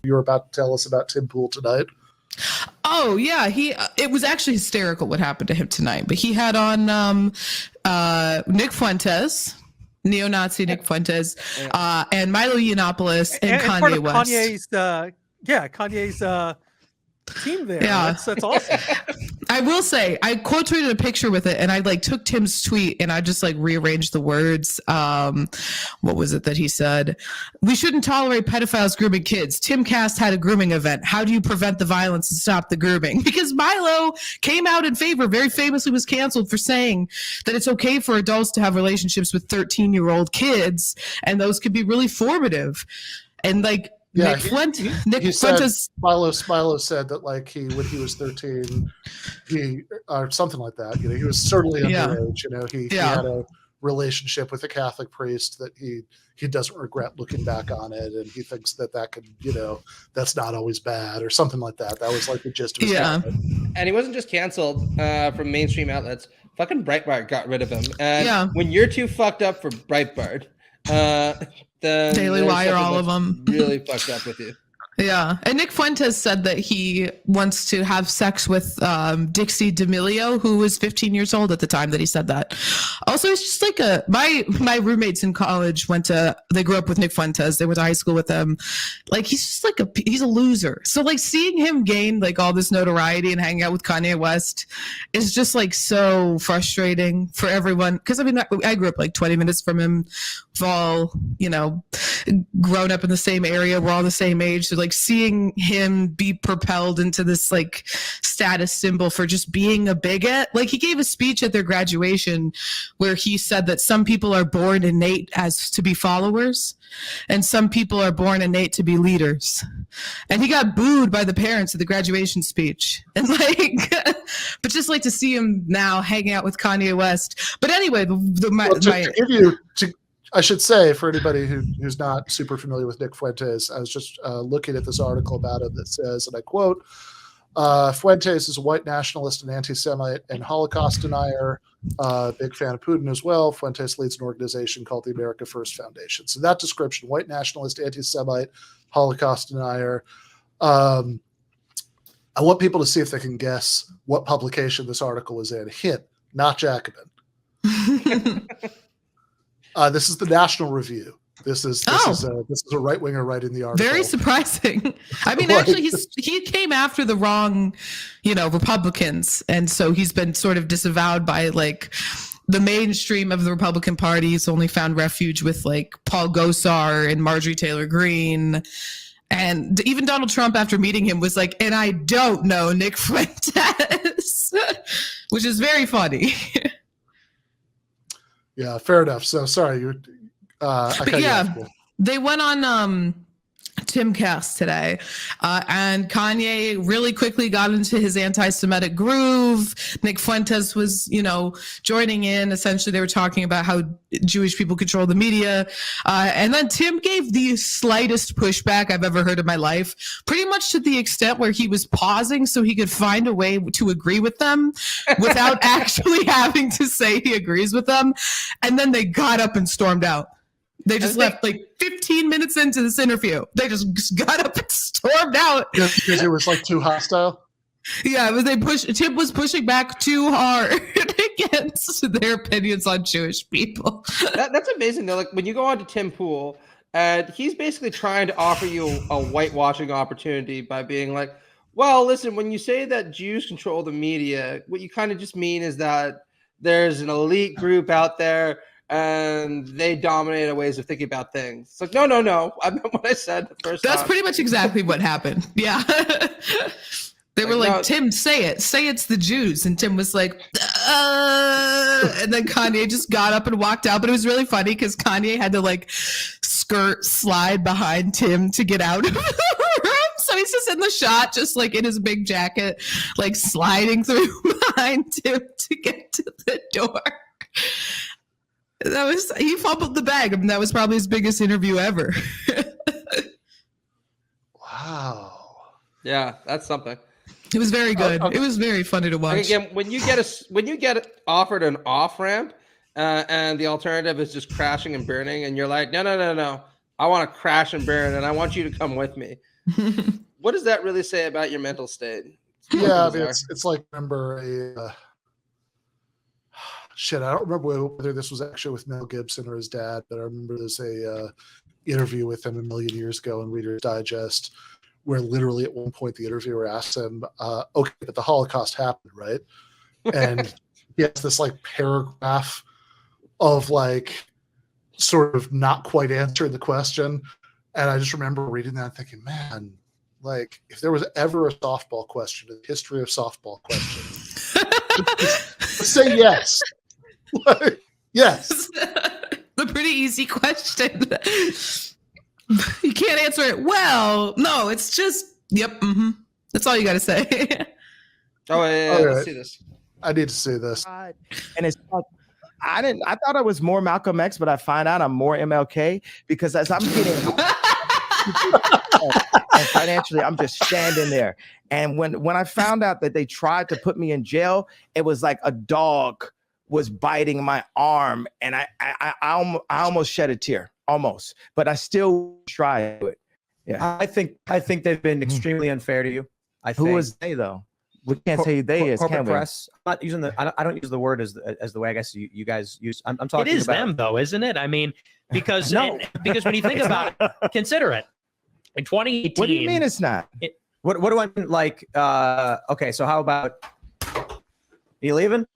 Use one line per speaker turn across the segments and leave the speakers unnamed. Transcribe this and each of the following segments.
you were about to tell us about Tim Pool tonight.
Oh yeah, it was actually hysterical what happened to him tonight. But he had on Nick Fuentes, neo-Nazi Nick Fuentes, and Milo Yiannopoulos and Kanye
part of
West.
Kanye's team there. Yeah, that's awesome.
I will say, I quote tweeted a picture with it, and I took Tim's tweet and I just rearranged the words. What was it that he said? We shouldn't tolerate pedophiles grooming kids. Tim Cast had a grooming event. How do you prevent the violence and stop the grooming? Because Milo came out in favor, very famously was canceled for saying that it's okay for adults to have relationships with 13-year-old kids, and those could be really formative. And
Nick Fuentes. Milo said that when he was 13, he or something like that. He was certainly underage. He had a relationship with a Catholic priest that he doesn't regret looking back on it, and he thinks that could that's not always bad or something like that. That was the gist of his comment.
And he wasn't just canceled from mainstream outlets. Fucking Breitbart got rid of him. And when you're too fucked up for Breitbart, the
Daily Wire, all of them
really fucked up with you.
Yeah. And Nick Fuentes said that he wants to have sex with Dixie D'Amelio, who was 15 years old at the time that he said that. Also, it's just my roommates in college they grew up with Nick Fuentes. They went to high school with him. He's just he's a loser. So seeing him gain all this notoriety and hanging out with Kanye West is just so frustrating for everyone. Because I grew up 20 minutes from him. We've all, grown up in the same area. We're all the same age. So seeing him be propelled into this status symbol for just being a bigot. He gave a speech at their graduation where he said that some people are born innate as to be followers and some people are born innate to be leaders. And he got booed by the parents at the graduation speech. And but just to see him now hanging out with Kanye West. But anyway,
I should say, for anybody who's not super familiar with Nick Fuentes, I was just looking at this article about him that says, and I quote, Fuentes is a white nationalist and anti-Semite and Holocaust denier, big fan of Putin as well. Fuentes leads an organization called the America First Foundation. So that description, white nationalist, anti-Semite, Holocaust denier. I want people to see if they can guess what publication this article is in. Hint, not Jacobin. This is the National Review. This is a right winger writing the article.
Very surprising. Actually, he came after the wrong, Republicans, and so he's been sort of disavowed by the mainstream of the Republican Party. He's only found refuge with Paul Gosar and Marjorie Taylor Greene. And even Donald Trump, after meeting him, was and I don't know Nick Fuentes, which is very funny.
Yeah, fair enough. So sorry,
they went on Tim Cast today, and Kanye really quickly got into his anti-Semitic groove. Nick Fuentes was, joining in. Essentially, they were talking about how Jewish people control the media, and then Tim gave the slightest pushback I've ever heard in my life, pretty much to the extent where he was pausing so he could find a way to agree with them without actually having to say he agrees with them, and then they got up and stormed out. They just left 15 minutes into this interview. They just got up and stormed out.
Because it was too hostile?
Yeah, Tim was pushing back too hard against their opinions on Jewish people.
That's amazing though. When you go on to Tim Pool, he's basically trying to offer you a whitewashing opportunity by being well, listen, when you say that Jews control the media, what you kind of just mean is that there's an elite group out there and they dominate our ways of thinking about things. It's no. I meant what I said the first time.
That's pretty much exactly what happened. Yeah. They were no, Tim, say it. Say it's the Jews. And Tim was and then Kanye just got up and walked out. But it was really funny because Kanye had to slide behind Tim to get out of the room. So he's just in the shot, just in his big jacket, sliding through behind Tim to get to the door. He fumbled the bag. That was probably his biggest interview ever.
Wow.
Yeah, that's something.
It was very good. It was very funny to watch.
Again, when you get offered an off ramp, and the alternative is just crashing and burning, and you're no, I want to crash and burn, and I want you to come with me. What does that really say about your mental state?
Yeah, I mean, it's like, remember shit, I don't remember whether this was actually with Mel Gibson or his dad, but I remember there's a interview with him a million years ago in Reader's Digest, where literally at one point the interviewer asked him, okay, but the Holocaust happened, right? And he has this like paragraph of like sort of not quite answering the question. And I just remember reading that and thinking, man, like if there was ever a softball question in the history of softball questions, say yes. Like, yes.
A pretty easy question. You can't answer it well. No, it's just, yep. Mm-hmm. That's all you got to say.
Oh, yeah, let's see this.
I need to see this.
And it's like, I thought I was more Malcolm X, but I find out I'm more MLK because as I'm getting and financially, I'm just standing there. And when I found out that they tried to put me in jail, it was like a dog was biting my arm, and I almost shed a tear, almost, but I still tried it. Yeah,
I think they've been extremely unfair to you.
Who was they though? We can't say they is
corporate
can we?
press. I'm not using I don't use the word as the way I guess you guys use. I'm talking.
It is
about
them though, isn't it? I mean, because
No.
because when you think about it, consider it. In 2018,
What do you mean it's not?
What do I mean? Like, okay, so how about you leaving?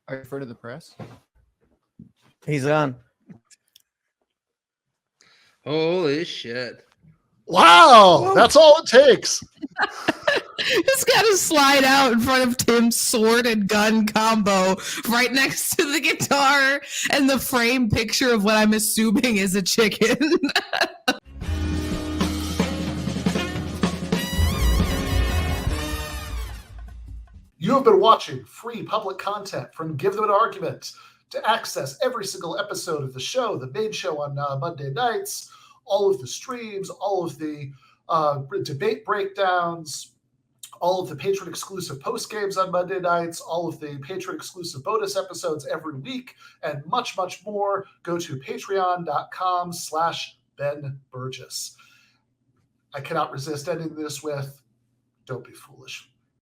Are you referring to the press?
He's gone.
Holy shit.
Wow, that's all it takes.
Just got to slide out in front of Tim's sword and gun combo right next to the guitar and the frame picture of what I'm assuming is a chicken.
You have been watching free public content from Give Them an Argument. To access every single episode of the show, the main show on Monday nights, all of the streams, all of the debate breakdowns, all of the patron-exclusive postgames on Monday nights, all of the patron-exclusive bonus episodes every week, and much, much more, go to patreon.com/Ben Burgis. I cannot resist ending this with, don't be foolish.